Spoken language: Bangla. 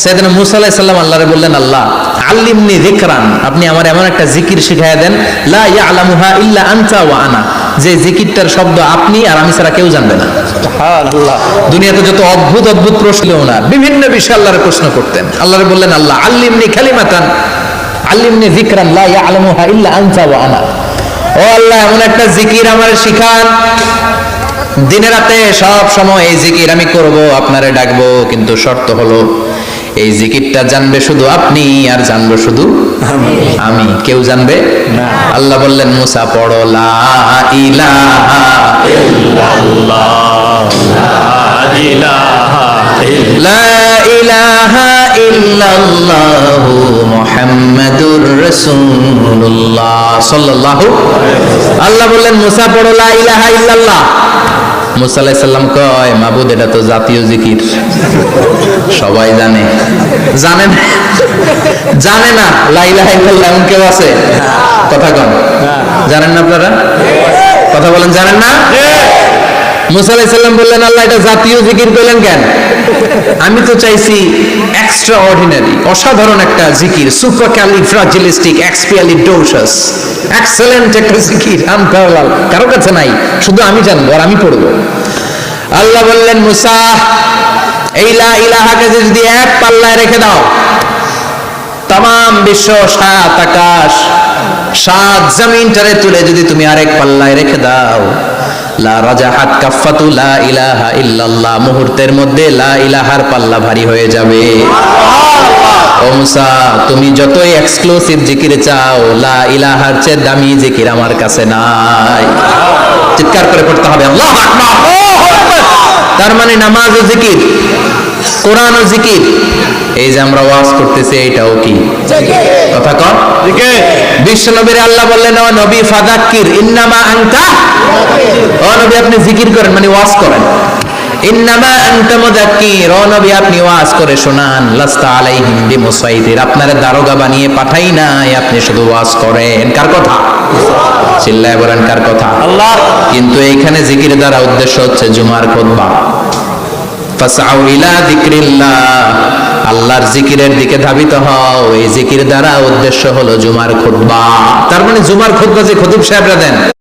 সাইয়েদনা মূসা আলাইহিস সালাম আল্লাহরে বললেন, আল্লাহ আল্লিমনি যিকরান, আপনি আমার এমন একটা জিকির শিখাইয়া দেন, লা ইয়ালামুহা ইল্লা আনতা ওয়া আনা, যে জিকিরটার শব্দ আপনি আর আমি ছাড়া কেউ জানবে না। সুবহানাল্লাহ। দুনিয়াতে যত অদ্ভুত অদ্ভুত প্রশ্ন না, বিভিন্ন বিষয়ে আল্লাহরে প্রশ্ন করতেন। আল্লাহরে বললেন, আল্লাহ আল্লিমনি কালিমাতান আল্লিমনি যিকরান লা ইয়ালামুহা ইল্লা আনতা ওয়া আনা, ও আল্লাহ এমন একটা জিকির আমার শিখান, দিনে রাতে সব সময় এই জিকির আমি করব, আপনারে ডাকবো, কিন্তু শর্ত হলো এই জিকিরটা জানবে শুধু আপনি আর জানবো শুধু আমি, কেউ জানবে না। আল্লাহ বললেন, মুসা পড়ো লা ইলাহা ইল্লাল্লাহ, লা ইলাহা লা ইলাহা ইল্লাল্লাহু মুহাম্মাদুর রাসূলুল্লাহ সাল্লাল্লাহু। আল্লাহ বললেন, মুসা পড়ো লা ইলাহা ইল্লাল্লাহ। মুসা আলাইহিস সালাম কয়, মাবুদ এটা তো জাতীয় জিকির, সবাই জানে। জানে না, জানে না লা ইলাহা ইল্লাল্লাহ এমন কেউ আছে? কথা কন, জানেন না আপনারা? কথা বলেন, জানেন না? মুসা আলাইহিস সালাম বললেন, আল্লাহ এটা জাতীয় জিকির কইলেন কেন? আমি তো চাইছি এক্সট্রা অর্ডিনারি, অসাধারণ একটা জিকির, সুপারক্যালিফ্রাজিলিস্টিক এক্সপিয়ালিডোসাস, এক্সেলেন্ট একটা জিকির, আনপ্যারালাল, কারো কাছে নাই, শুধু আমি জানবো আর আমি পড়বো। আল্লাহ বললেন, মুসা এই লা ইলাহাকে যদি এক পাল্লায় রেখে দাও, তামাম বিশ্ব, সাত আকাশ, সাত জমিনটারে তুলে যদি তুমি আরেক পাল্লায় রেখে দাও, লা রাজাহাত কাফাতু লা ইলাহা ইল্লাল্লাহ, মুহূর্তের মধ্যে লা ইলাহার পাল্লা ভারী হয়ে যাবে। ও মুসা, তুমি যতই এক্সক্লুসিভ জিকির চাও, লা ইলাহার চেয়ে দামি জিকির আমার কাছে নাই। চিৎকার করে পড়তে হবে আল্লাহু আকবার। তার মানে নামাজ ও জিকির, কোরআন ও জিকির, এই যে আমরা ওয়াজ করতেছি এটাও কি কথা কন? বিশ্ব নবীর আল্লাহ বললেন, ও নবী ফাযাক্কির ইন্নামা আনতা, ও নবী আপনি জিকির করেন মানে ওয়াজ করেন। ইন্নামা আনতা মুযাক্কির, ও নবী আপনি ওয়াজ করে শোনান। লাস্তা আলাইহিম বিমুসাইতির, আপনারে দারোগা বানিয়ে পাঠাই নাই, আপনি শুধু ওয়াজ করেন। কার কথা? চিল্লায় বলেন কার কথা? আল্লাহ। কিন্তু এইখানে জিকির দ্বারা উদ্দেশ্য হচ্ছে জুমার খুতবা। ফাসআউ ইলা যিকরিল্লাহ, আল্লাহর জিকিরের দিকে ধাবিত হও। এই জিকির দ্বারা উদ্দেশ্য হলো জুমার খুতবা। তার মানে জুমার খুতবা যে খতিব সাহেবরা দেন,